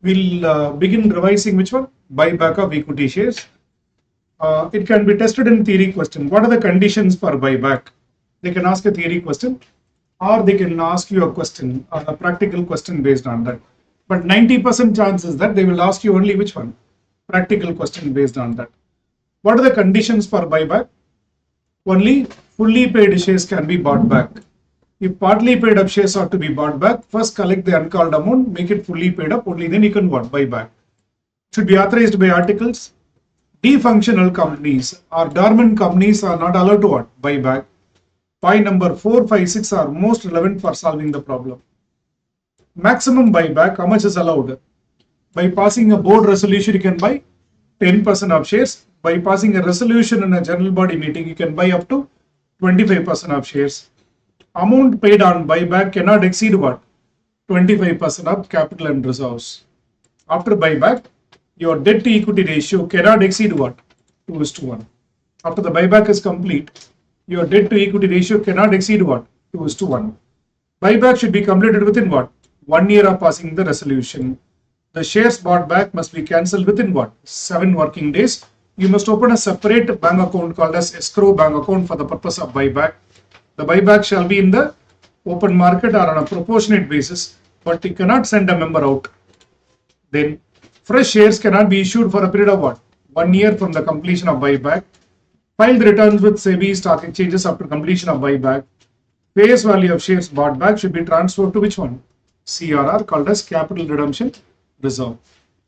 We'll begin revising which one? Buyback of equity shares. It can be tested in theory question. What are the conditions for buyback? They can ask a theory question, or they can ask you a question, a practical question based on that. But 90% chance is that they will ask you only which one? Practical question based on that. What are the conditions for buyback? Only fully paid shares can be bought back. If partly paid up shares are to be bought back, first collect the uncalled amount, make it fully paid up, only then you can buy back. Should be authorized by articles. Defunctional companies or dormant companies are not allowed to buy back. Point number 4, 5, 6 are most relevant for solving the problem. Maximum buyback, how much is allowed? By passing a board resolution, you can buy 10% of shares. By passing a resolution in a general body meeting, you can buy up to 25% of shares. Amount paid on buyback cannot exceed what? 25% of capital and reserves. After buyback, your debt to equity ratio cannot exceed what? 2:1. After the buyback is complete, your debt to equity ratio cannot exceed what? 2:1. Buyback should be completed within what? 1 year of passing the resolution. The shares bought back must be cancelled within what? 7 working days. You must open a separate bank account called as escrow bank account for the purpose of buyback. The buyback shall be in the open market or on a proportionate basis, but you cannot send a member out. Then fresh shares cannot be issued for a period of what? 1 year from the completion of buyback. File the returns with SEBI stock exchanges after completion of buyback. Face value of shares bought back should be transferred to which one? CRR, called as capital redemption reserve.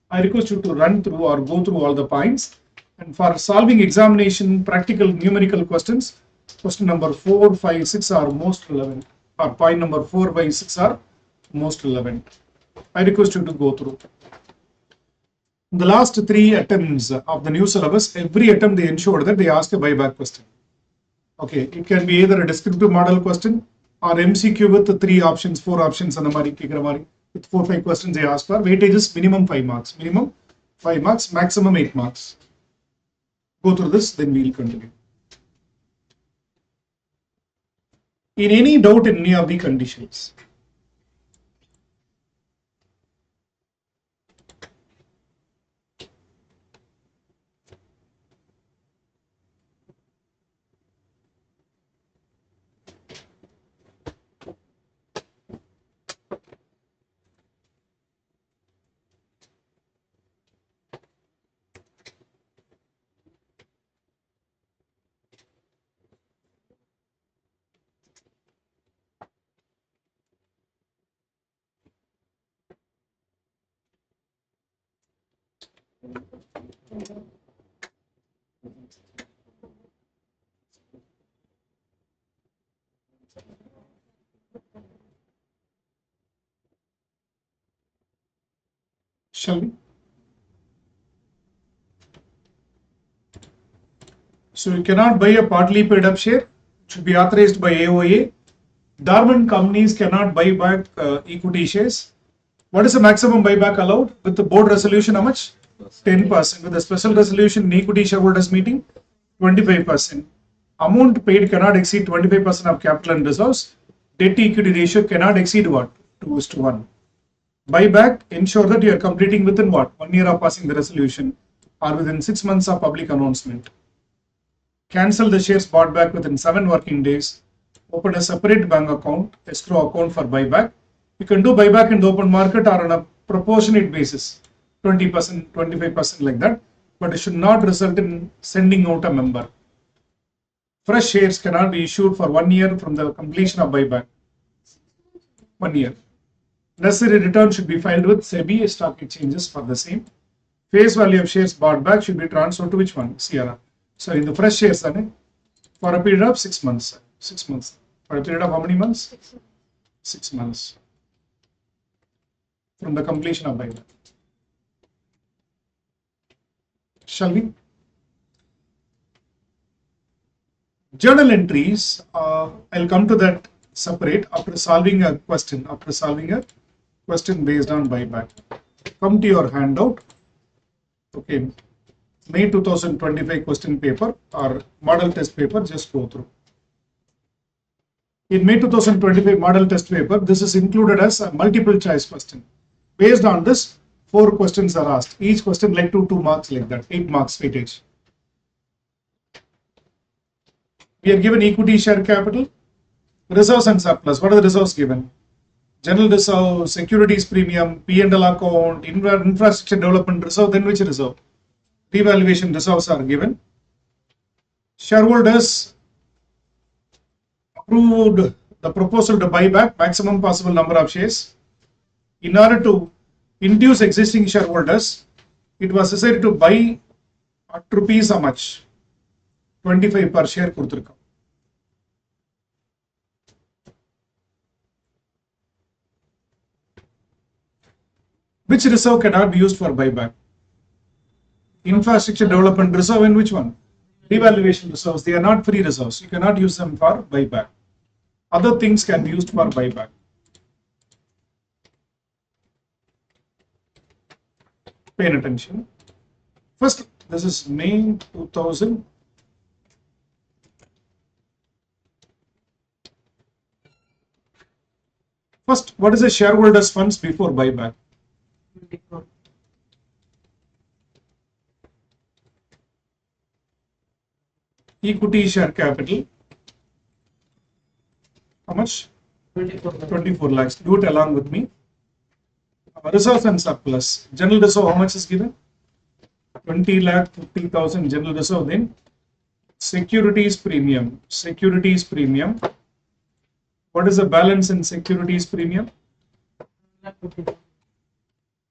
I request you to run through or go through all the points. And for solving examination practical numerical questions, question number 4, 5, 6 are most relevant, or point number 4, 5, 6 are most relevant. I request you to go through. In the last 3 attempts of the new syllabus, every attempt they ensured that they ask a buyback question. Okay, it can be either a descriptive model question or MCQ with 3 options, 4 options, and with 4, 5 questions they ask for. Weightage is minimum 5 marks, maximum 8 marks. Go through this, then we will continue. In any doubt in any of the conditions, shall we? So you cannot buy a partly paid up share. It should be authorized by AOA. Dormant companies cannot buy back equity shares. What is the maximum buyback allowed? With the board resolution, how much? 10%. With the special resolution in equity shareholders meeting, 25%. Amount paid cannot exceed 25% of capital and reserves. Debt to equity ratio cannot exceed what? 2:1. Buyback, ensure that you are completing within what? 1 year of passing the resolution or within 6 months of public announcement. Cancel the shares bought back within 7 working days. Open a separate bank account, escrow account for buyback. You can do buyback in the open market or on a proportionate basis, 20%, 25% like that, but it should not result in sending out a member. Fresh shares cannot be issued for 1 year from the completion of buyback. 1 year. Necessary return should be filed with SEBI stock exchanges for the same. Face value of shares bought back should be transferred to which one? CRR. So in the fresh shares for a period of 6 months. 6 months. For a period of how many months? 6 months. From the completion of buyback. Shall we? Journal entries, I'll come to that separate after solving a question based on buyback. Come to your handout. Okay, May 2025 question paper or model test paper, just go through. In May 2025 model test paper, this is included as a multiple choice question. Based on this, 4 questions are asked. Each question like 2 marks like that, 8 marks weightage. We are given equity share capital, reserves and surplus. What are the reserves given? General reserve, securities premium, P&L account, infrastructure development reserve, then which reserve? Revaluation reserves are given. Shareholders approved the proposal to buy back maximum possible number of shares. In order to induce existing shareholders, it was decided to buy at rupees how much? 25 per share கொடுத்திருக்கோம். Which reserve cannot be used for buyback? Infrastructure development reserve and which one? Revaluation reserves. They are not free reserves. You cannot use them for buyback. Other things can be used for buyback. Pay attention. First, this is May 2000. First, what is the shareholders' funds before buyback? Equity share capital. How much? 24 lakhs. Do it along with me. Reserves and surplus. General reserve, how much is given? 20 lakh 50,000 general reserve. Then securities premium. Securities premium. What is the balance in securities premium?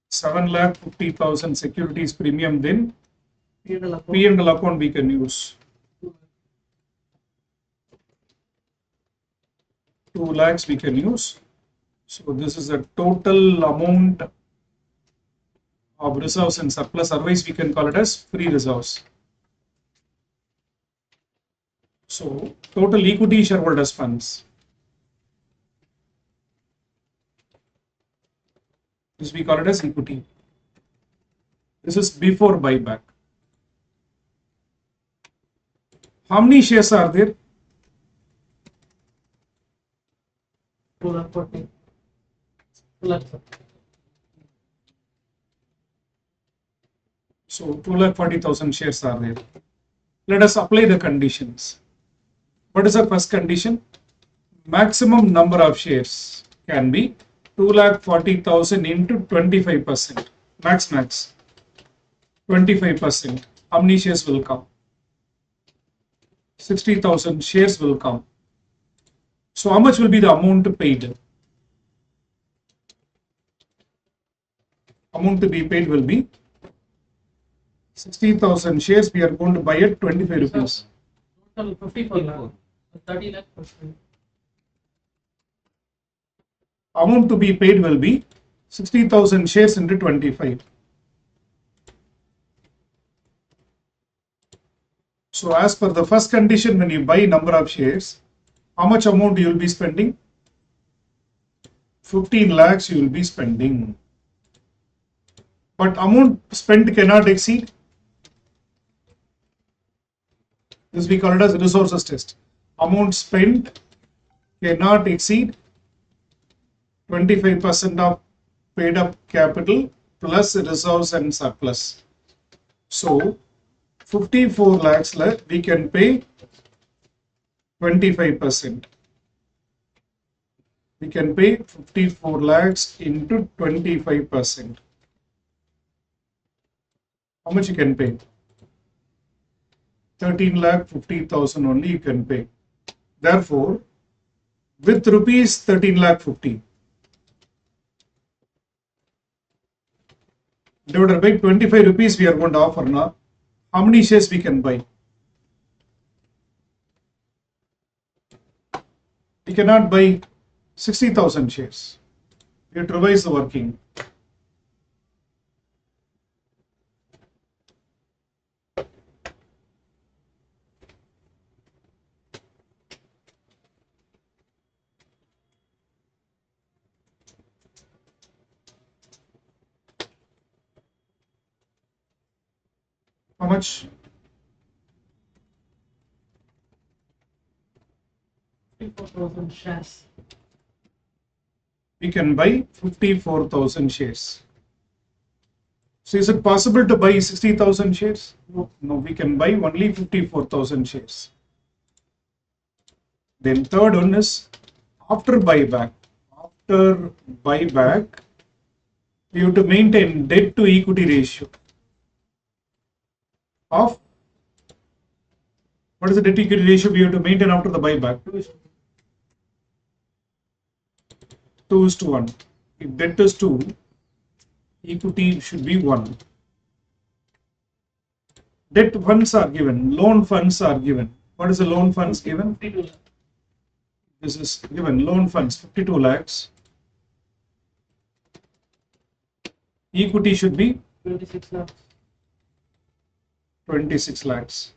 7 lakh 50,000 securities premium. Then P&L account we can use. 2 lakhs we can use. So this is the total amount of reserves and surplus. Otherwise we can call it as free reserves. So total equity shareholders funds. This we call it as equity. This is before buyback. How many shares are there? 240. So 240,000 shares are there. Let us apply the conditions. What is the first condition? Maximum number of shares can be 240,000 into 25%. Max. 25%. How many shares will come? 60,000 shares will come. So how much will be the amount paid? Amount to be paid will be 60,000 shares. We are going to buy at 25 rupees. Total 54 lakh. 30 lakh percent. Amount to be paid will be 60,000 shares into 25. So as per the first condition, when you buy number of shares, how much amount you will be spending? 15 lakhs you will be spending. But amount spent cannot exceed. This we call it as resources test. Amount spent cannot exceed 25% of paid up capital plus reserves and surplus. So 54 lakhs left, we can pay 25%. We can pay 54 lakhs into 25%. How much you can pay? 13 lakh 50,000 only you can pay. Therefore, with rupees 13 lakh 50 divided by 25 rupees we are going to offer now. How many shares we can buy? We cannot buy 60,000 shares. We have to revise the working. How much? 54,000 shares. We can buy 54,000 shares. So is it possible to buy 60,000 shares? No, no, we can buy only 54,000 shares. Then third one is after buyback. After buyback, we have to maintain debt to equity ratio of, what is the debt to equity ratio we have to maintain after the buyback? 2:1. If debt is 2, equity should be 1. Debt funds are given, loan funds are given. What is the loan funds given? 52 lakh. This is given, loan funds 52 lakhs. Equity should be 26 lakhs. 26 lakhs.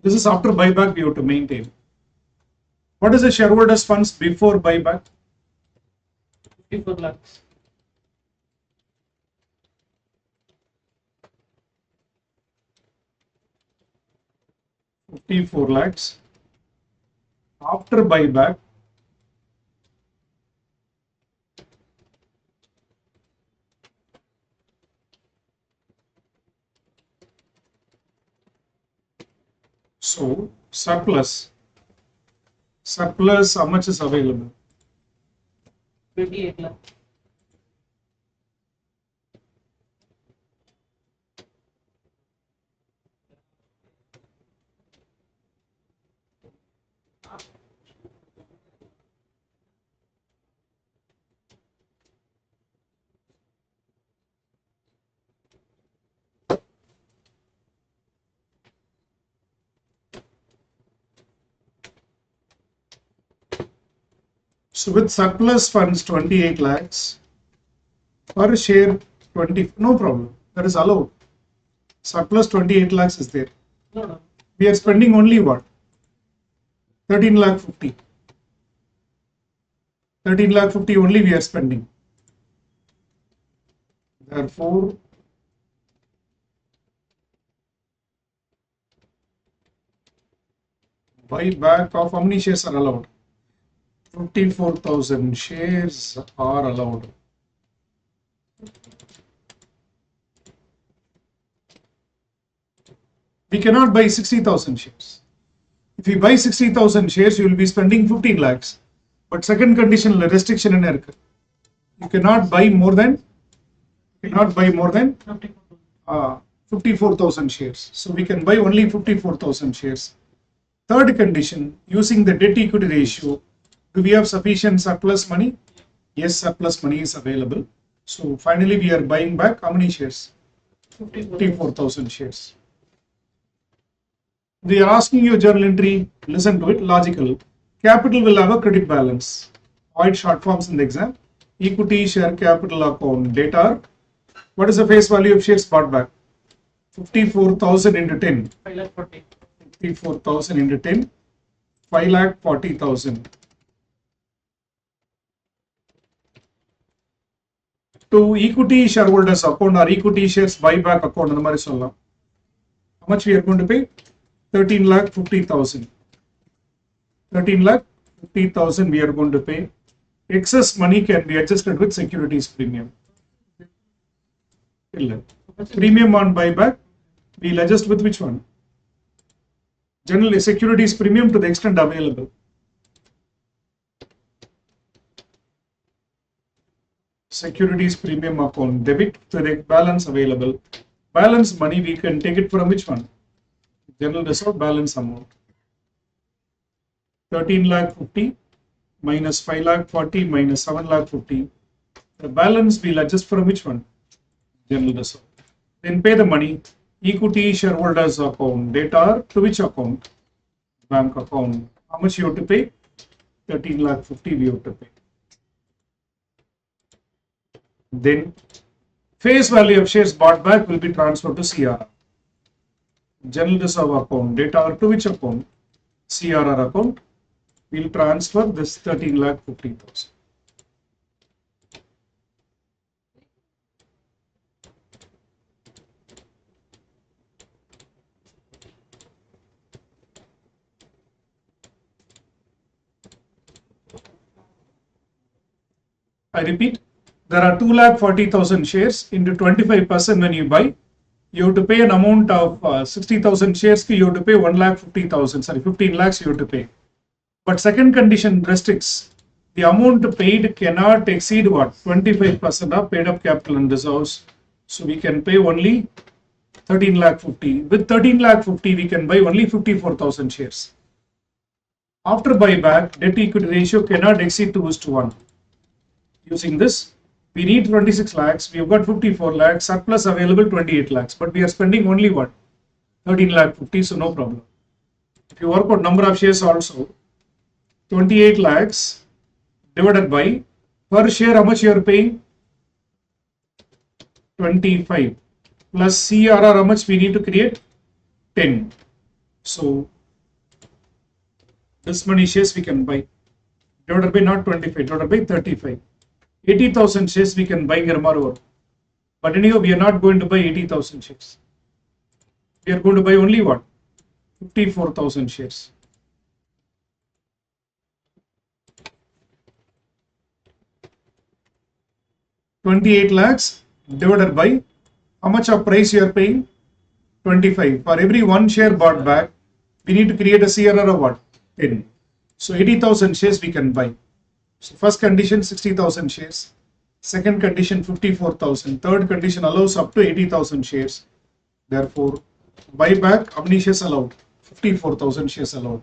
This is after buyback we have to maintain. What is the shareholders funds before buyback? 54 lakhs. $54 lakhs. After buyback, so surplus how much is available? 28 lakhs. So with surplus funds 28 lakhs, per share 20, no problem, that is allowed. Surplus 28 lakhs is there. No, no. We are spending only what? 13 lakh 50. 13 lakh 50 only we are spending. Therefore, buyback of how many shares are allowed? 54,000 shares are allowed. We cannot buy 60,000 shares. If you buy 60,000 shares, you will be spending 15 lakhs. But second condition, restriction in error. You cannot buy more than 54,000 shares. So we can buy only 54,000 shares. Third condition, using the debt equity ratio, do we have sufficient surplus money? Yes, surplus money is available. So finally we are buying back how many shares? 54,000 shares. They are asking you a journal entry, listen to it, logical. Capital will have a credit balance. Avoid short forms in the exam. Equity share capital account data. What is the face value of shares bought back? 54,000 into 10. 5 lakh 40. 54,000 into 10. 5,40,000. To equity shareholders account or equity shares buyback account, how much we are going to pay? 13,50,000. 13,50,000 we are going to pay. Excess money can be adjusted with securities premium. Premium on buyback, we'll adjust with which one? Generally, securities premium to the extent available. Securities premium account debit to the balance available. Balance money we can take it from which one? General reserve balance amount. 13,50,000 minus 5,40,000 minus 7,50,000. The balance we'll adjust from which one? General reserve. Then pay the money. Equity shareholders account. Data to which account? Bank account. How much you have to pay? 13,50,000 we have to pay. Then face value of shares bought back will be transferred to CRR. General reserve account. Data to which account? CRR account. We'll transfer this 13,50,000. I repeat, There are 2,40,000 shares into 25% when you buy. You have to pay an amount of 60,000 shares. You have to pay 1,50,000. Sorry, 15 lakhs you have to pay. But second condition restricts the amount paid cannot exceed what? 25% of paid up capital and reserves. So we can pay only 13 lakh 50. With 13 lakh 50, we can buy only 54,000 shares. After buyback, debt equity ratio cannot exceed 2:1. Using this, we need 26 lakhs. We have got 54 lakhs, surplus available 28 lakhs, but we are spending only what? 13 lakh 50, so no problem. If you work out number of shares also, 28 lakhs divided by per share, how much you are paying? 25 plus CRR, how much we need to create? 10. So this many shares we can buy divided by not 25, divided by 35. 80,000 shares we can buy Girmarover. But anyhow, we are not going to buy 80,000 shares. We are going to buy only what? 54,000 shares. $28 lakhs divided by how much of price you are paying? 25. For every one share bought back, we need to create a CRR of what? 10. So 80,000 shares we can buy. So first condition 60,000 shares. Second condition 54,000. Third condition allows up to 80,000 shares. Therefore, buyback, how many shares allowed? 54,000 shares allowed.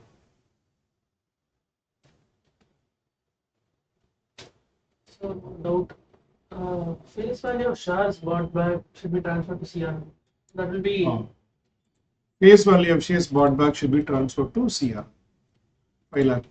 So, doubt. Face value of shares bought back should be transferred to CR. That will be. Face value of shares bought back should be transferred to CR. 5 lakh.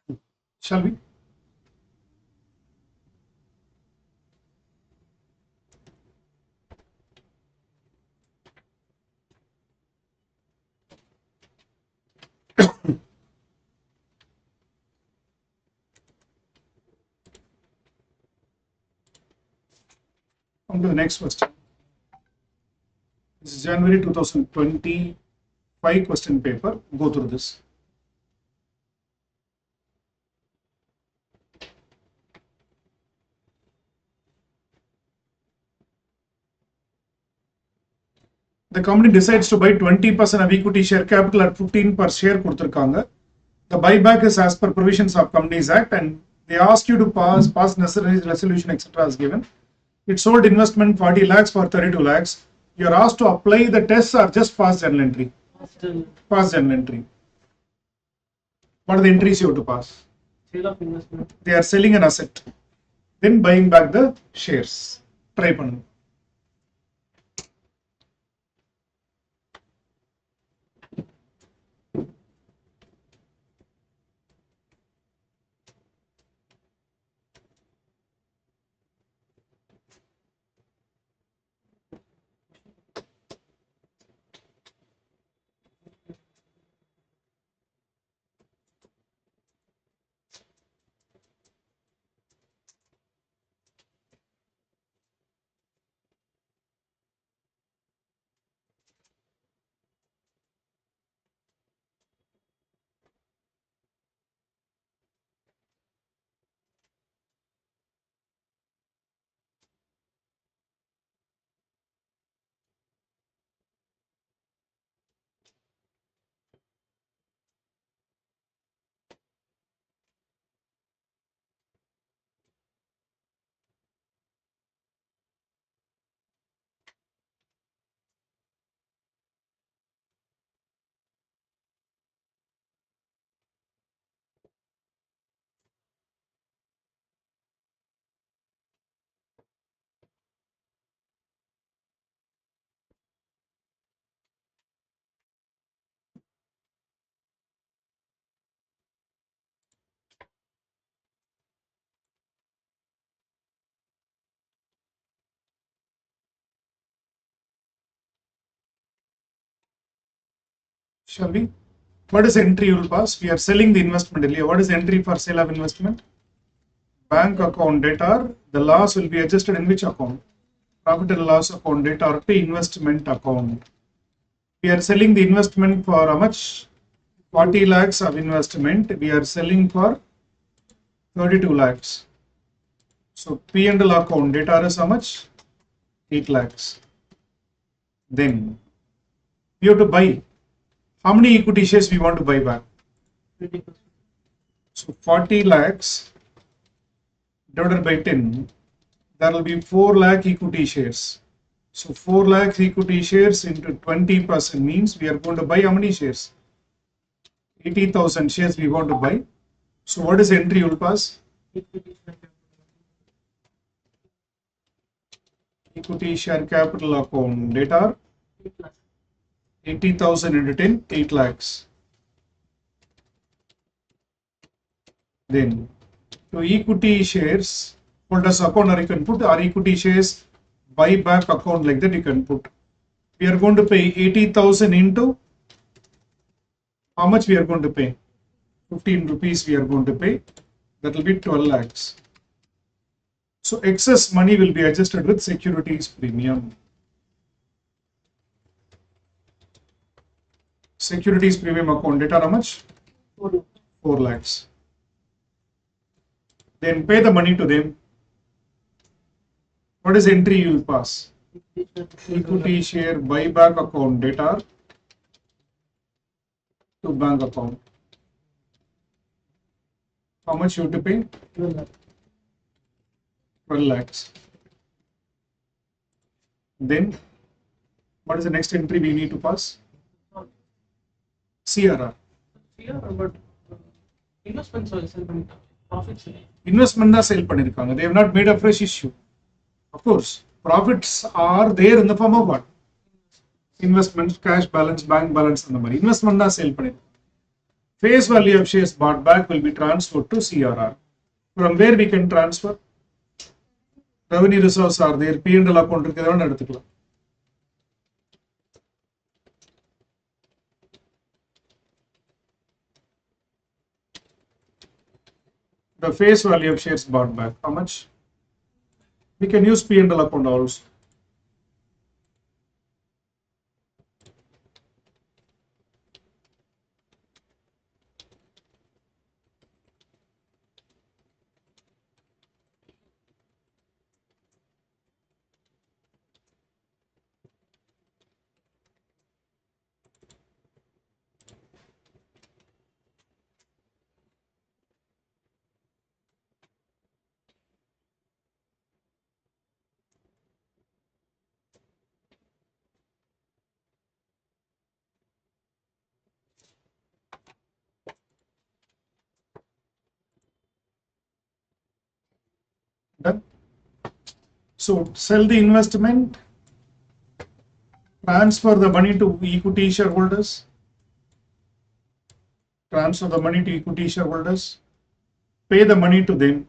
Correct. Shall we? Come to the next question. This is January 2025 question paper. Go through this. The company decides to buy 20% of equity share capital at 15 per share கொடுத்திருக்காங்க. The buyback is as per provisions of Companies Act, and they ask you to pass necessary resolution, etc. as given. It sold investment 40 lakhs for 32 lakhs. You are asked to apply the tests or just pass journal entry. Pass journal entry. What are the entries you have to pass? Sale of investment. They are selling an asset, then buying back the shares. Try பண்ணுங்க. Shall we? What is the entry you will pass? We are selling the investment earlier. What is the entry for sale of investment? Bank account debtor. The loss will be adjusted in which account? Profit and loss account debtor to investment account. We are selling the investment for how much? 40 lakhs of investment. We are selling for 32 lakhs. So P&L account debtor is how much? 8 lakhs. Then we have to buy. How many equity shares we want to buy back? 20%. So 40 lakhs divided by 10, there will be 4 lakh equity shares. So 4 lakh equity shares into 20% means we are going to buy how many shares? 80,000 shares we want to buy. So what is the entry you will pass? Equity share capital account debtor. 80,000 into 10, 8 lakhs. Then to equity shares, holders account, or you can put our equity shares buyback account, like that you can put. We are going to pay 80,000 into how much we are going to pay? 15 rupees we are going to pay. That will be 12 lakhs. So excess money will be adjusted with securities premium. Securities premium account data how much? 4 lakhs. Then pay the money to them. What is the entry you will pass? Equity share buyback account data to bank account. How much you have to pay? 12 lakhs. Then what is the next entry we need to pass? CRR. But investments are sell பண்ணிட்டாங்க. Profits இல்லை. Investment தான் sell பண்ணிருக்காங்க. They have not made a fresh issue. Of course, profits are there in the form of what? Investments, cash balance, bank balance அந்த மாதிரி. Investment தான் sell பண்ணிருக்காங்க. Face value of shares bought back will be transferred to CRR. From where we can transfer? Revenue reserves are there. P&L account இருக்கிறதா எடுத்துக்கலாம். The face value of shares bought back, how much? We can use P&L account also. Done. So sell the investment, transfer the money to equity shareholders, pay the money to them,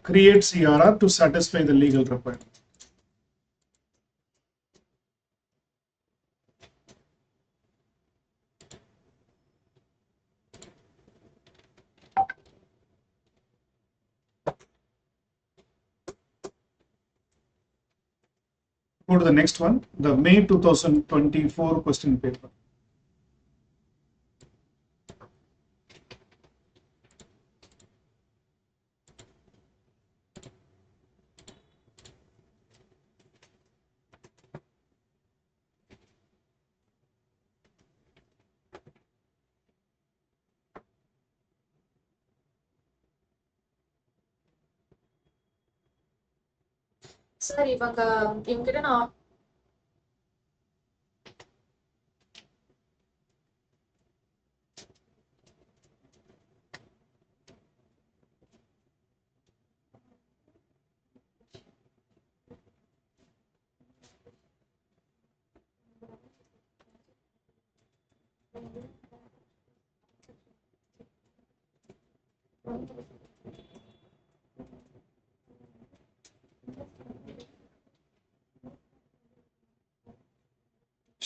create CRR to satisfy the legal requirement. Go to the next one, the May 2024 question paper. Sir ಇವಾಗ ಇವ್ರಿಗೆ ನಾವು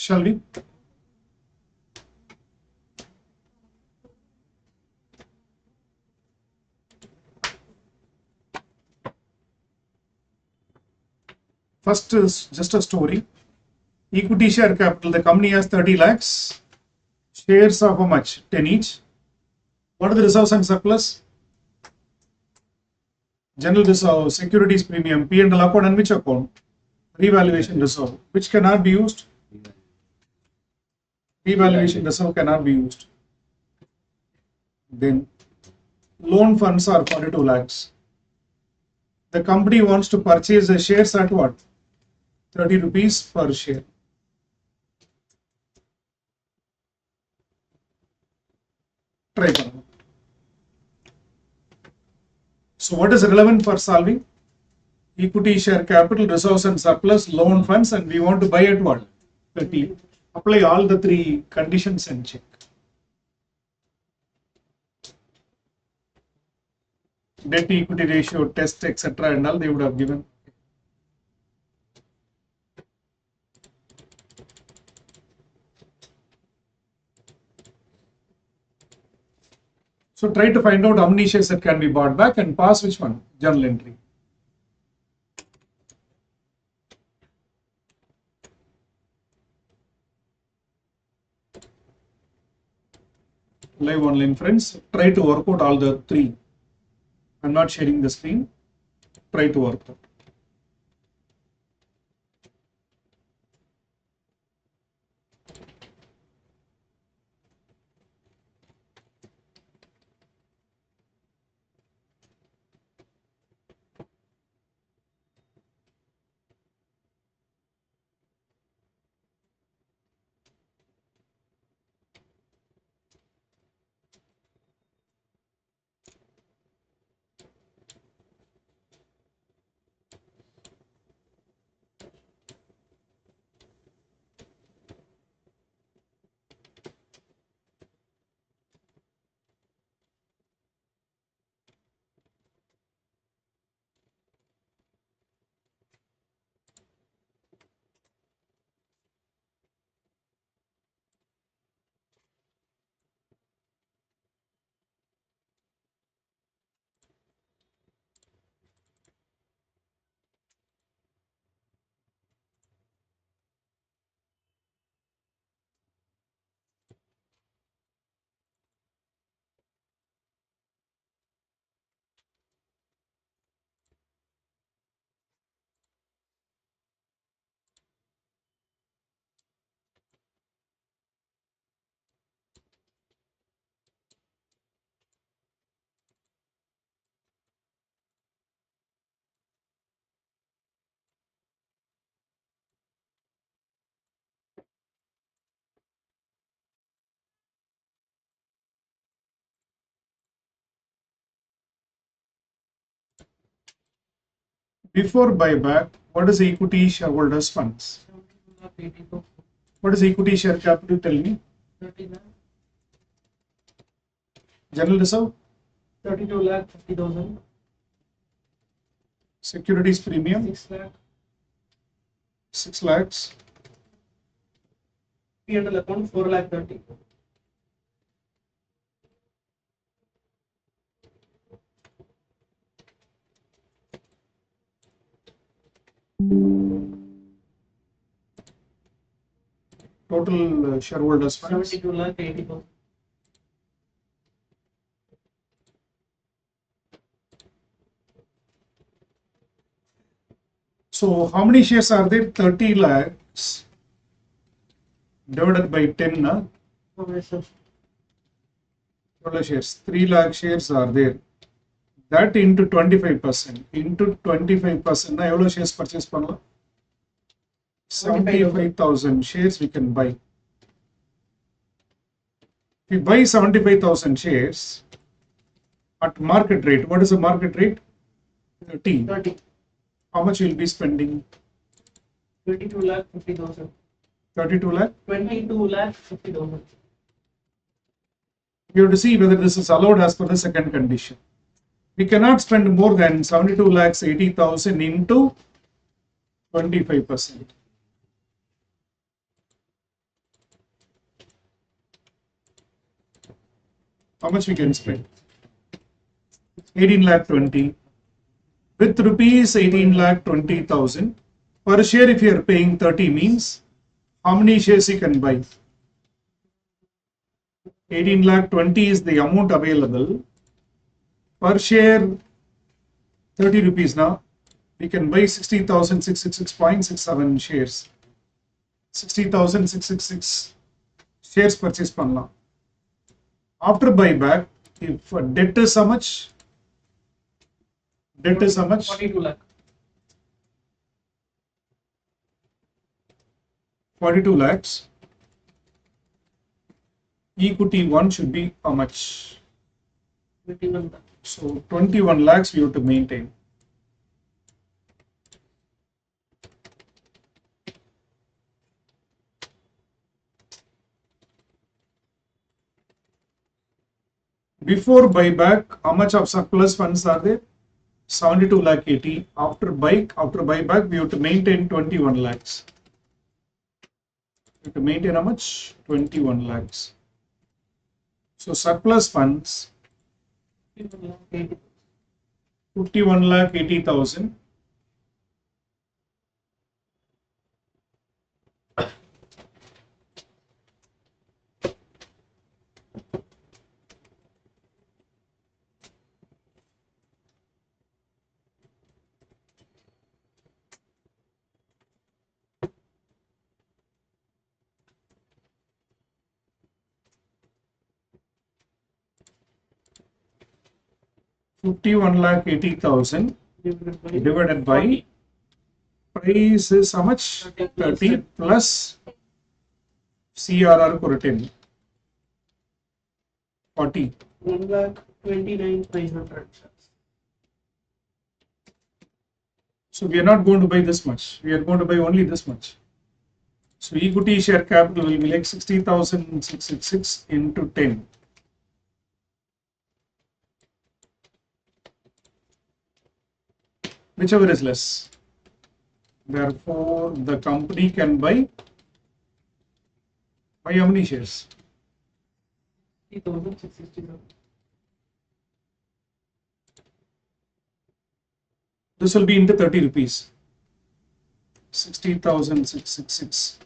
Shall we? First is just a story. Equity share capital, the company has 30 lakhs. Shares of how much? 10 each. What are the reserves and surplus? General reserve, securities premium, P&L account, and which account? Revaluation reserve, which cannot be used. Revaluation reserve cannot be used. Then loan funds are 42 lakhs. The company wants to purchase the shares at what? 30 rupees per share. Try for now. So what is relevant for solving? Equity share capital, reserves and surplus, loan funds, and we want to buy at what? 30. Apply all the three conditions and check. Debt to equity ratio, test, etc. and all they would have given. So try to find out how many shares that can be bought back and pass which one? Journal entry. Live online friends, try to work out all the three. I'm not sharing the screen. Try to work out. Before buyback, what is equity shareholders funds? 72 lakh 84. What is equity share capital? Tell me. 30 lakh. General reserve, 32 lakh 50,000. securities premium, 6 lakh. 6 lakhs. P&L account 4 lakh 30. Total shareholders funds. 72 lakh 80,000. So how many shares are there? 30 lakhs divided by 10. Okay, sir. Total shares. 3 lakh shares are there. That into 25%. Into 25%. Na எவ்வளவு shares purchase பண்ணலாம்? 75,000 shares we can buy. If we buy 75,000 shares at market rate, what is the market rate? 30. 30. How much will be spending? 22 lakh 50,000. 32 lakh. 22 lakh 50,000. You have to see whether this is allowed as per the second condition. We cannot spend more than 72 lakhs 80,000 into 25%. How much we can spend? 18 lakh 20. With rupees 18 lakh 20,000 per share, if you are paying 30 means how many shares you can buy? 18 lakh 20 is the amount available. Per share 30 rupees now. We can buy 60,666.67 shares. 60,666 shares purchase பண்ணலாம். After buyback, if debt is how much? Debt is how much? 42 lakh. 42 lakhs. Equity 1 should be how much? 21 lakh. So 21 lakhs we have to maintain. Before buyback, how much of surplus funds are there? 72 lakh 80. After buyback, we have to maintain 21 lakhs. We have to maintain how much? 21 lakhs. So surplus funds 51 lakh 80. 51 lakh 80,000. Fifty-one lakh 80,000 divided by 40. price is how much? 30 plus CRR for 10. 40. 1 lakh 29,900 shares. So we are not going to buy this much. We are going to buy only this much. So equity share capital will be like 60,666 into 10. Whichever is less. Therefore, the company can buy how many shares? 60,667. This will be into 30 rupees. 60,666.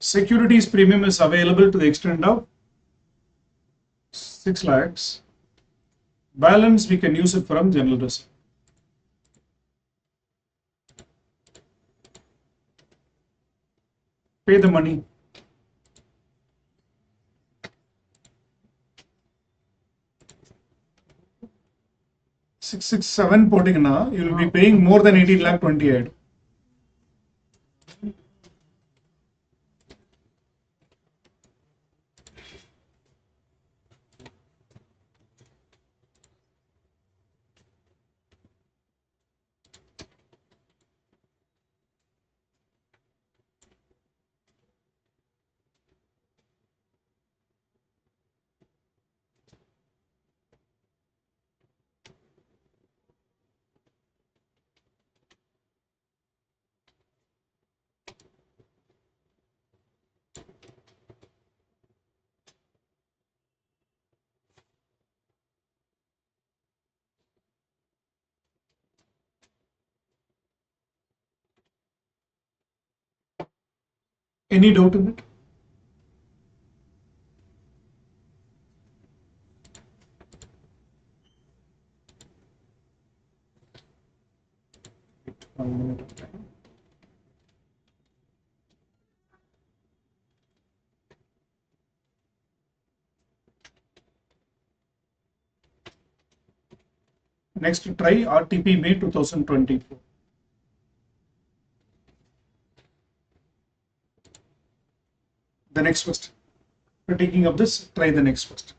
Securities premium is available to the extent of 6 lakhs. Balance we can use it from general reserve. Pay the money. 667 போட்டீங்கன்னா you will be paying more than 18 lakh 28. Any doubt in it? One minute of time. Next, try RTP May 2024. The next question. For taking up this, try the next question.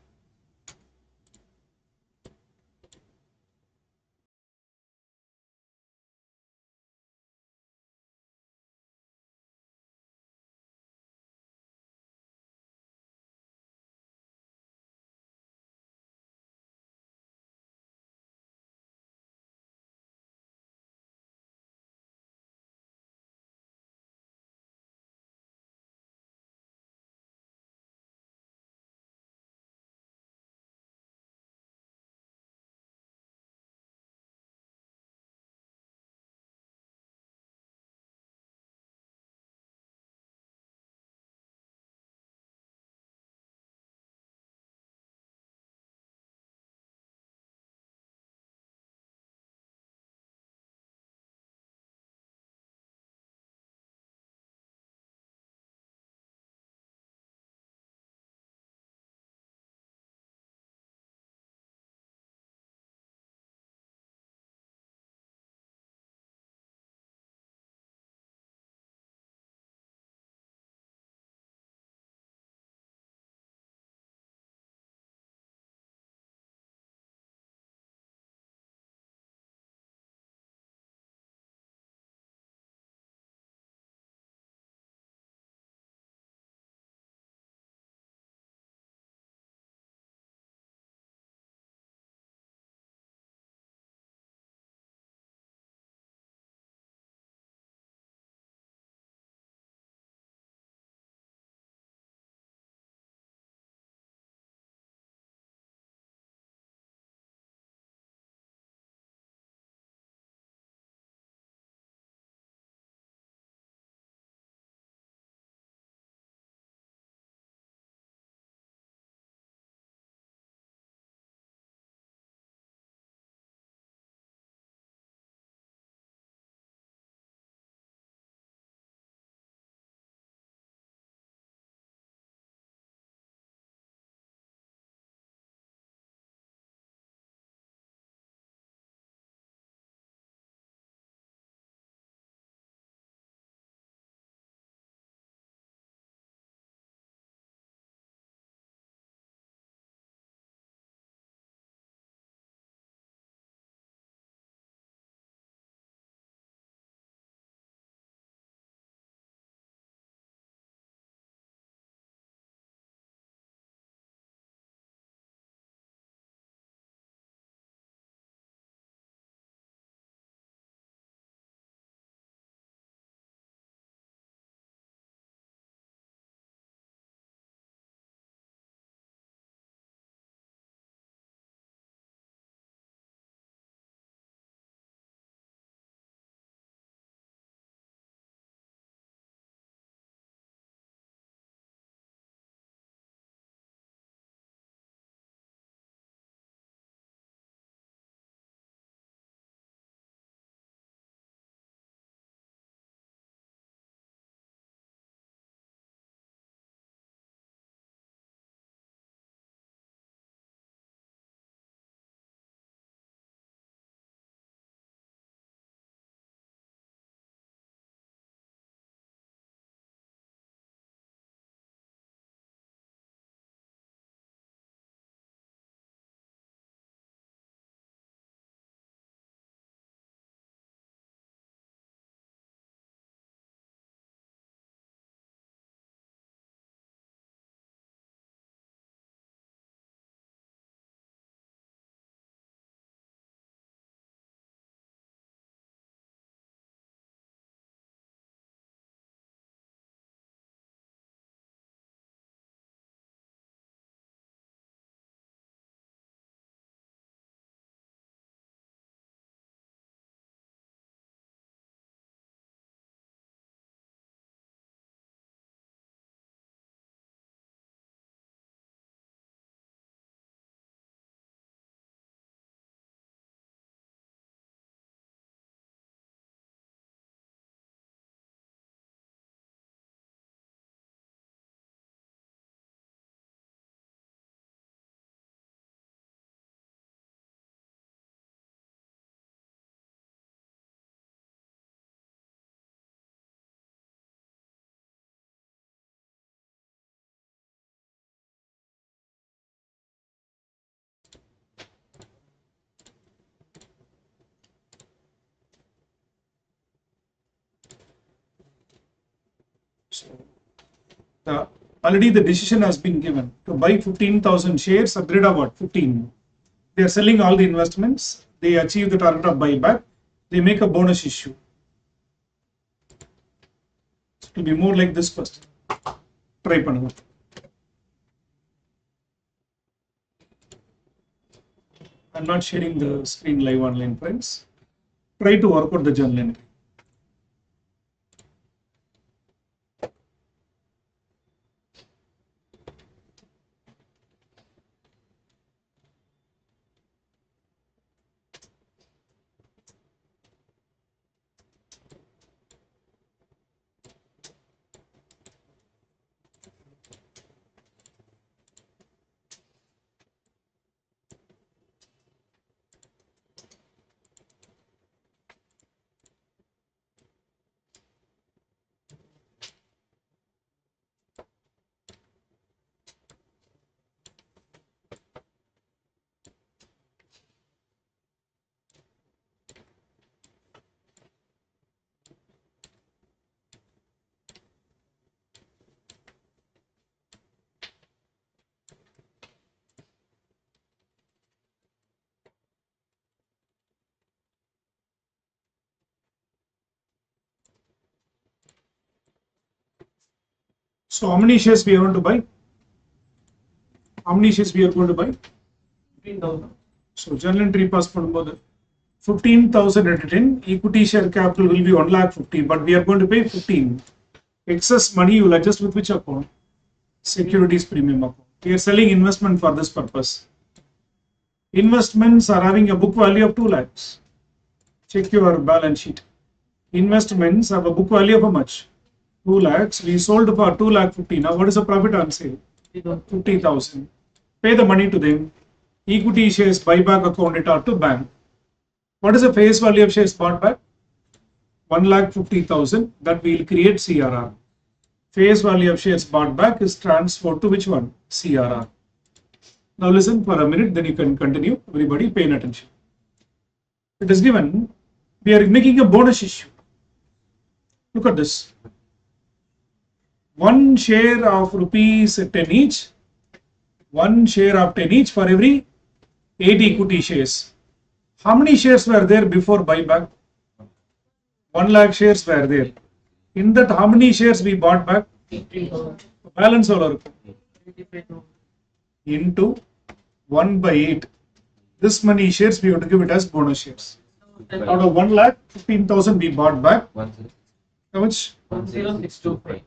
Already the decision has been given to buy 15,000 shares at the rate of what? 15. They are selling all the investments. They achieve the target of buyback. They make a bonus issue. It will be more like this question. Try பண்ணுங்க. I'm not sharing the screen live online, friends. Try to work out the journal entry. So how many shares we are going to buy? How many shares we are going to buy? 15,000. So journal entry pass பண்ணும்போது 15,000 at 10, equity share capital will be 1,50,000, but we are going to pay 15. Excess money you will adjust with which account? Securities premium account. We are selling investment for this purpose. Investments are having a book value of 2 lakhs. Check your balance sheet. Investments have a book value of how much? 2 lakhs. We sold for 2 lakh 50. Now what is the profit on sale? 50,000. Pay the money to them. Equity shares buyback account it out to bank. What is the face value of shares bought back? 1,50,000. That will create CRR. Face value of shares bought back is transferred to which one? CRR. Now listen for a minute, then you can continue. Everybody paying attention. It is given, we are making a bonus issue. Look at this. One share of rupees 10 each, one share of 10 each for every 8 equity shares. How many shares were there before buyback? 1 lakh shares were there. In that, how many shares we bought back? 18,000. Balance all 85,000. into 1 by 8. This many shares we have to give it as bonus shares. Out of 1 lakh, 15,000 we bought back. How much? 10,625.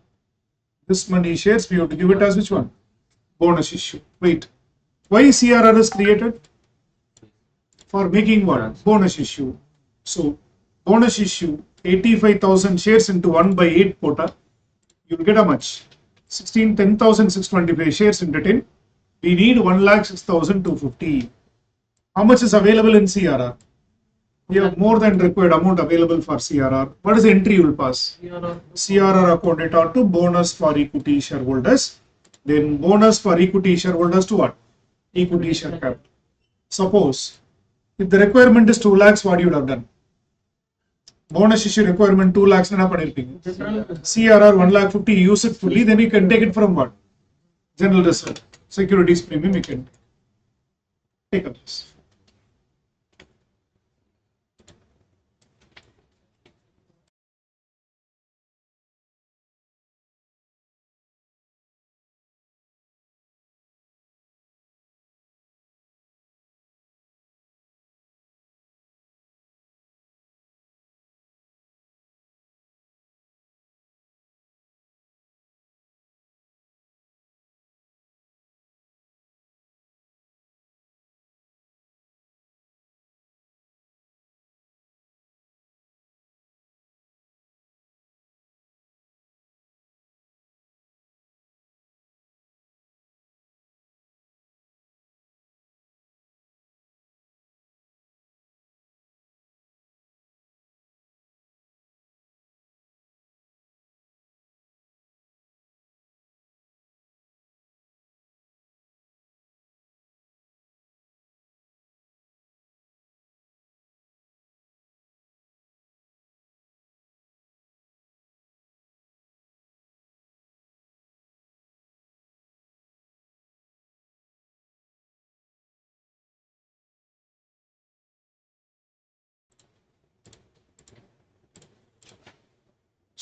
This many shares we have to give it as which one? Bonus issue. Wait. Why CRR is created? For making what? Bonus issue. So, bonus issue 85,000 shares into 1 by 8 quota. You will get how much? 10,625 shares into 10. We need 1,06,250. How much is available in CRR? We have more than required amount available for CRR. What is the entry you will pass? CRR accounted out to bonus for equity shareholders. Then bonus for equity shareholders to what? Equity share capital. Suppose if the requirement is 2 lakhs, what you would have done? Bonus issue requirement 2 lakhs. CRR 1,50,000, use it fully, then you can take it from what? General reserve. Securities premium you can take up this.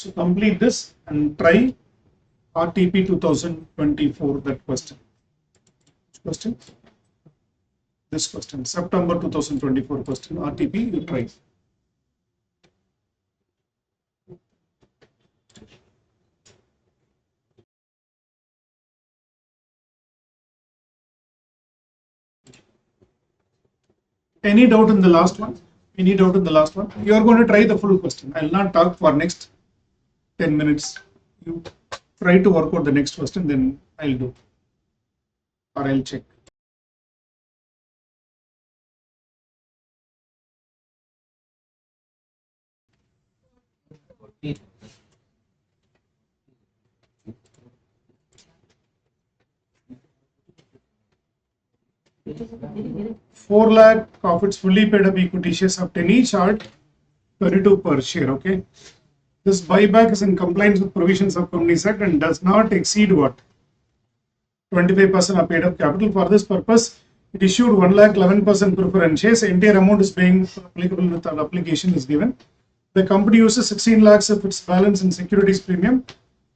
So complete this and try RTP 2024, that question. Which question? This question, September 2024 question, RTP, you try. Any doubt in the last one? Any doubt in the last one? You are going to try the full question. I will not talk for next 10 minutes. You try to work out the next question, then I'll do. Or I'll check. It is 4 lakh of its fully paid up equity shares of 10 each at 22 per share. Okay. This buyback is in compliance with provisions of Companies Act and does not exceed what? 25% of paid up capital. For this purpose, it issued 1 lakh 11% preference shares. Entire amount is being applicable with an application is given. The company uses 16 lakhs of its balance in securities premium,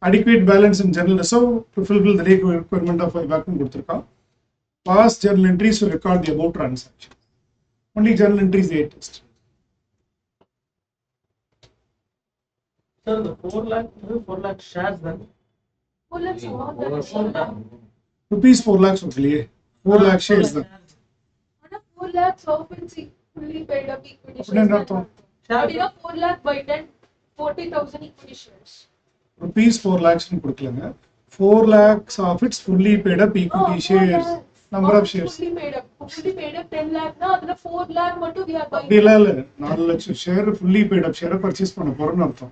adequate balance in general reserve to fulfill the requirement of buyback. Past journal entries to record the above transaction. Only journal entries they test. Sir, the 4 lakh shares then. 4 lakhs more than 4 4 lakh. lakh. Rupees 4 lakhs of 4 lakh shares. On a 4 lakhs of its fully paid up equity What is shares. that? But in a 4 lakh by 10, 40,000 equity shares. Rupees 4 lakhs in கொடுக்கலங்க 4 lakhs of its fully paid up equity shares. Number of shares. Fully paid up 10 lakh na adula 4 lakh மட்டும் we are buying. அப்படி இல்ல 4 லட்சம் share fully paid up share purchase பண்ண போறோம்னு அர்த்தம்.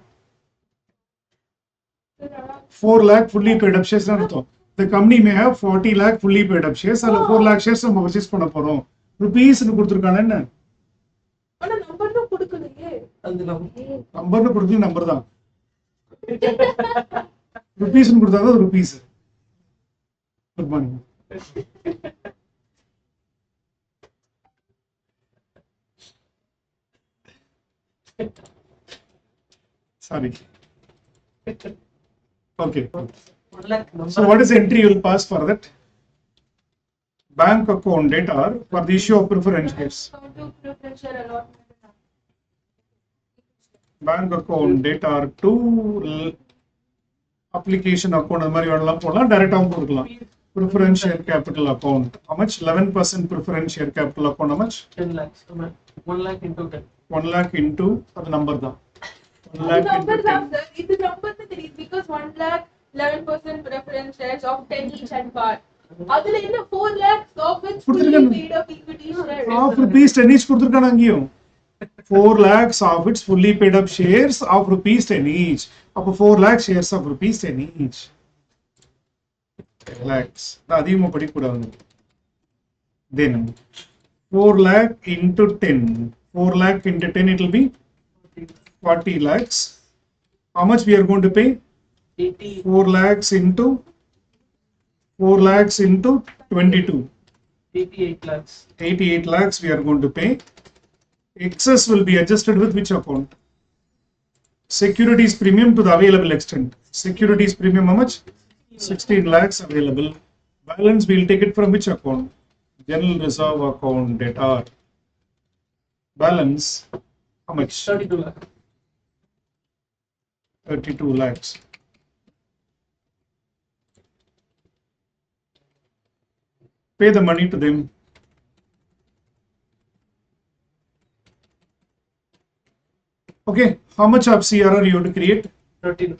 4 lakh fully paid up shares அர்த்தம். The company may have 40 lakh fully paid up shares அல்ல 4 lakh shares நம்ம purchase பண்ண போறோம். rupees னு கொடுத்திருக்கானே என்ன? ஆனா நம்பர் தான் கொடுக்கலையே. அது நம்பர்னு கொடுக்கல நம்பர் தான். rupees னு கொடுத்தா தான் rupees. Good morning. Sorry. Okay. 1 lakh number. So what is the entry you will pass for that? Bank account data for the issue of preference shares. To preferential allotment. Bank account data to application account அந்த மாதிரி வேணலாம் போடலாம் டைரக்டாவும் கொடுக்கலாம். Preference share capital account. How much? 11% preference share capital account. How much? 10 lakhs. 1 lakh into 10. 1 lakh into the number தான். 1 The lakh number into 10. தான் sir. இது number தான் தெரியுது because 1 lakh 11% preference shares of 10 each and part. அதுல என்ன 4 lakhs of its fully கொடுத்திருக்காங்க. paid up equity shares. Of rupees 10 each கொடுத்திருக்காங்க அங்கேயும். 4 lakhs of its fully paid up shares of rupees 10 each. அப்போ 4 lakh shares of rupees 10 each. 10 lakhs. அதிகமாக படிக்கூடாது. Then 4 lakh into 10. 4 lakh into 10 it will be 40 lakhs. How much we are going to pay? 80. 4 lakhs into 22. 88 lakhs. 88 lakhs we are going to pay. Excess will be adjusted with which account? Securities premium to the available extent. Securities premium how much? 16 lakhs available. Balance we will take it from which account? General reserve account data. Balance how much? 32 lakhs. 32 lakhs. Pay the money to them. Okay, how much of CRR you have to create? 13.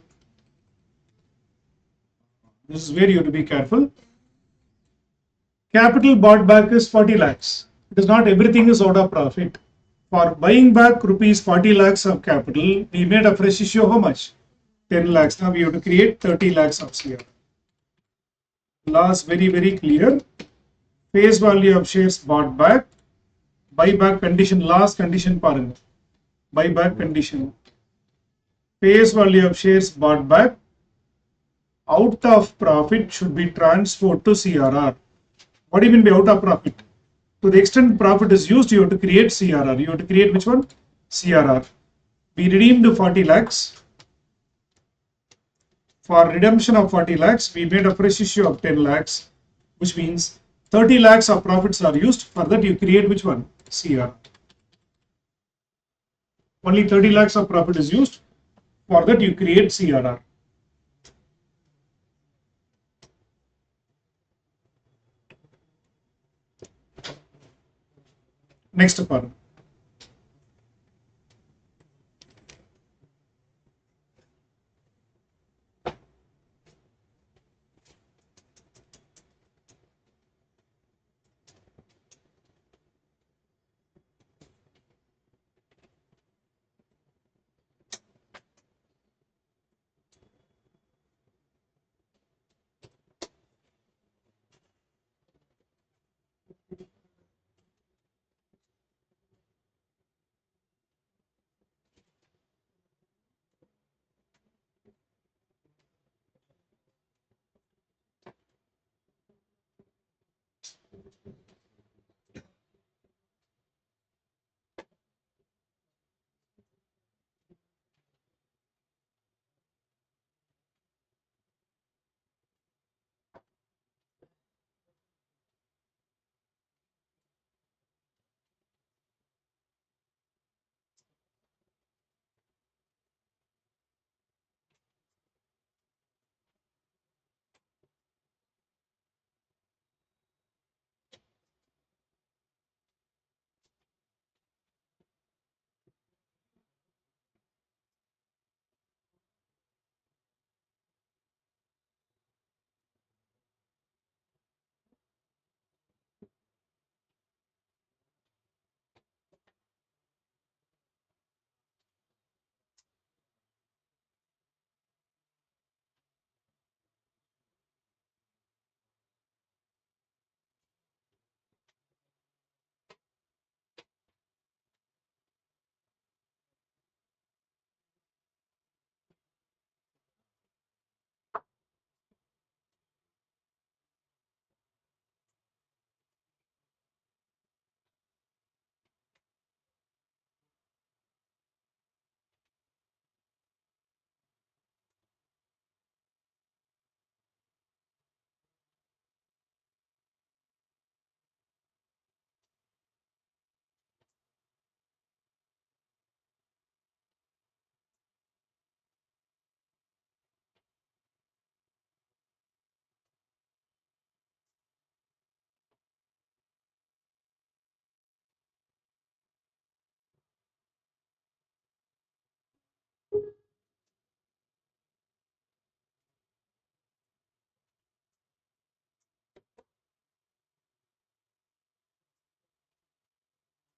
This is where you have to be careful. Capital bought back is 40 lakhs. It is not everything is out of profit. For buying back rupees 40 lakhs of capital, we made a fresh issue of how much? 10 lakhs. Now we have to create 30 lakhs of CRR. Law is very, very clear. Face value of shares bought back. Buyback condition, last condition paranga. Buyback condition. Face value of shares bought back out of profit should be transferred to CRR. What do you mean by out of profit? To the extent profit is used, you have to create CRR. You have to create which one? CRR. We redeemed 40 lakhs. For redemption of 40 lakhs, we made a fresh issue of 10 lakhs, which means 30 lakhs of profits are used. For that, you create which one? CR. Only 30 lakhs of profit is used. For that, you create CRR. Next part.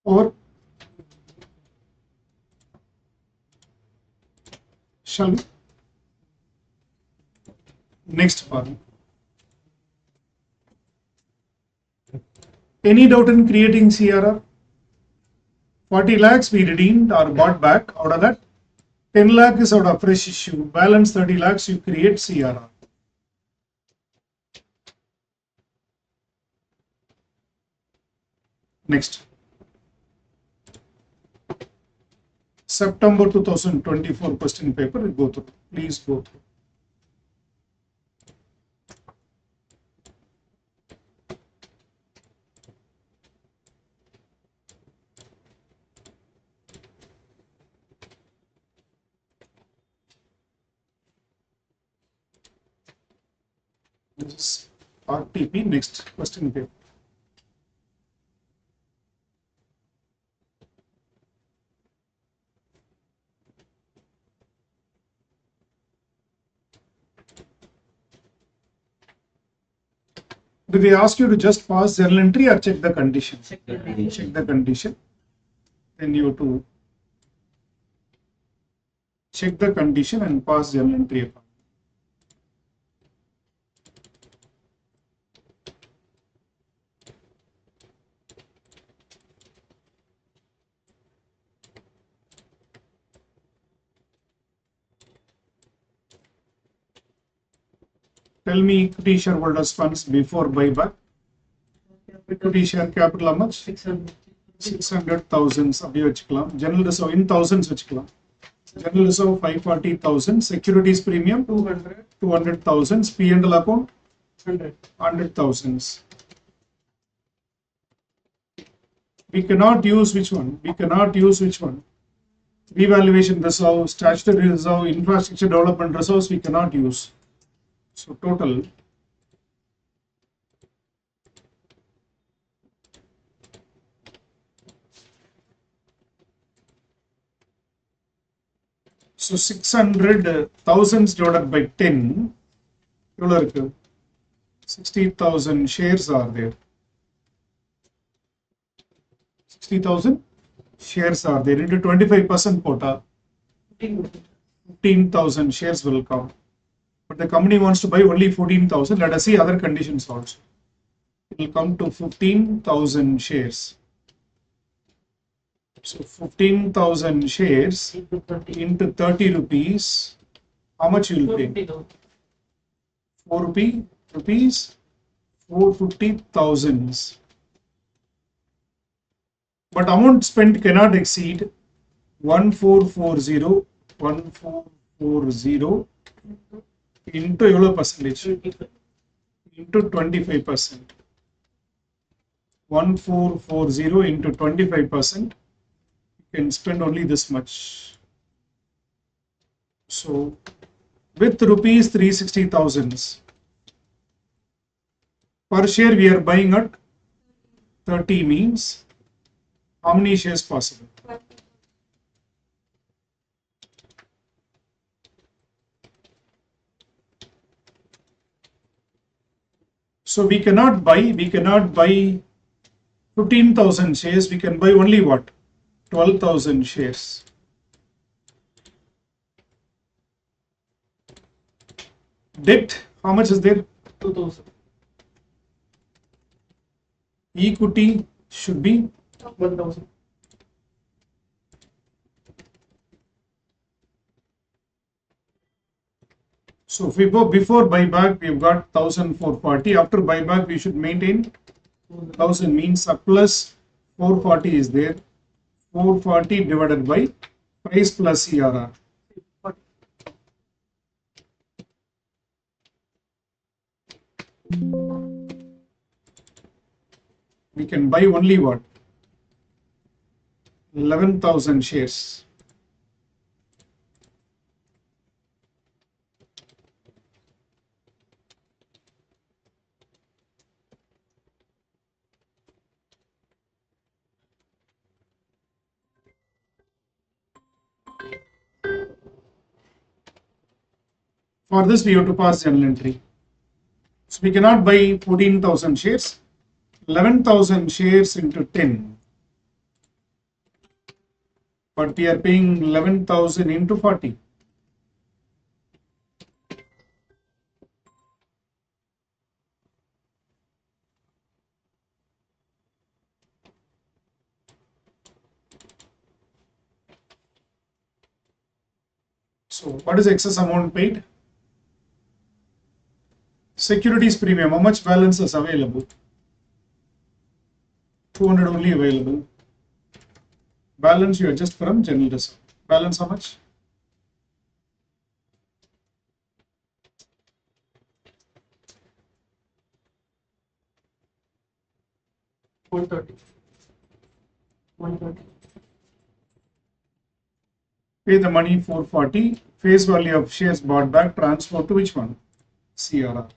Or shall we? Next part. Any doubt in creating CRR? 40 lakhs we redeemed or bought back. Out of that, 10 lakh is out of fresh issue. Balance 30 lakhs, you create CRR. Next. September 2024 question paper, go through. Please go through. This is RTP, next question paper. Do they ask you to just pass journal entry or check the condition? Check the condition. Check the condition. Then you have to check the condition and pass journal entry. Tell me equity shareholders funds before buyback. Equity share capital how much? 600. 600,000 அப்படியே வச்சுக்கலாம். General reserve in thousands வச்சுக்கலாம். General reserve 540,000. Securities premium 200, 200,000. P&L account 100. 100,000. We cannot use which one? We cannot use which one? Revaluation reserve, statutory reserve, infrastructure development reserves we cannot use. So total so 600,000 divided by 10 எவ்வளவு இருக்கு 60,000 shares are there. 60,000 shares are there into 25% quota. 15,000 shares will come. But the company wants to buy only 14,000. Let us see other conditions also. It will come to 15,000 shares. So 15,000 shares into 30 rupees. How much you will pay? 4 rupees 450,000. But amount spent cannot exceed 1440 into euro percentage into 25%. 1440 into 25%. You can spend only this much. So with rupees 360,000 per share we are buying at 30 means how many shares possible? So we cannot buy 15,000 shares, we can buy only what? 12,000 shares. Debt, how much is there? 2,000. Equity should be 1,000. so if we go before buyback, we've got 1,440. After buyback, we should maintain 1,000 means surplus 440 is there. 440 divided by price plus CRR. We can buy only what? 11,000 shares. For this, we have to pass journal entry. So we cannot buy 14,000 shares. 11,000 shares into 10. But we are paying 11,000 into 40. So what is the excess amount paid? Securities premium, how much balance is available? 200 only available. Balance you adjust from general reserve. Balance how much? $130. Pay the money 440. Face value of shares bought back, transfer to which one? CRR.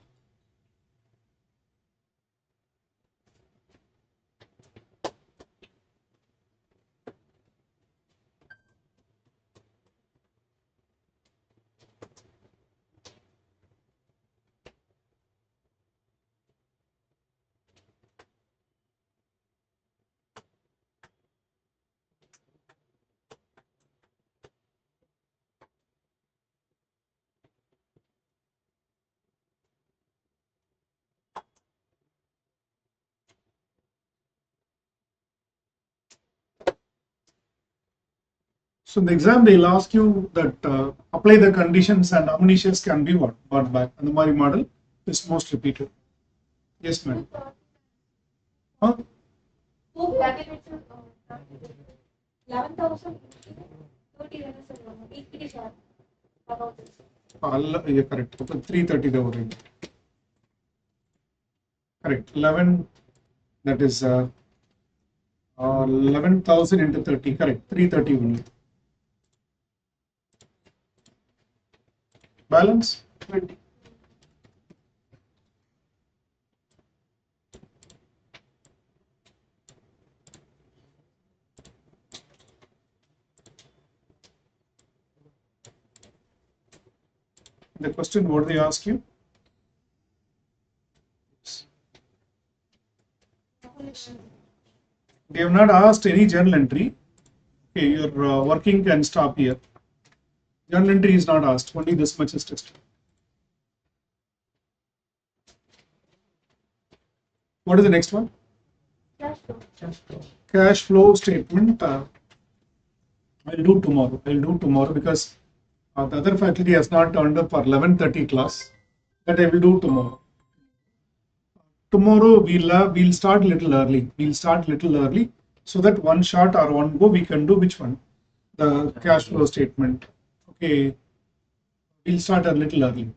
So in the exam, they'll ask you that apply the conditions and how many shares can be what bought back. And the Mari model is most repeated. Yes, ma'am. Huh? 11,000 30 equity share. About this. Yeah, correct. 330 the already. Correct. 11. That is 11,000 into 30. Correct. 330 only. Balance. 20. The question, what do they ask you? They have not asked any journal entry. Okay, your working can stop here. Journal entry is not asked. Only this much is tested. What is the next one? Cash flow. Cash flow. Cash flow statement. I'll do tomorrow because the other faculty has not turned up for 11:30 class. That I will do tomorrow. Tomorrow we'll start little early. We'll start little early so that one shot or one go we can do which one? The cash flow statement. Okay, we'll start a little early.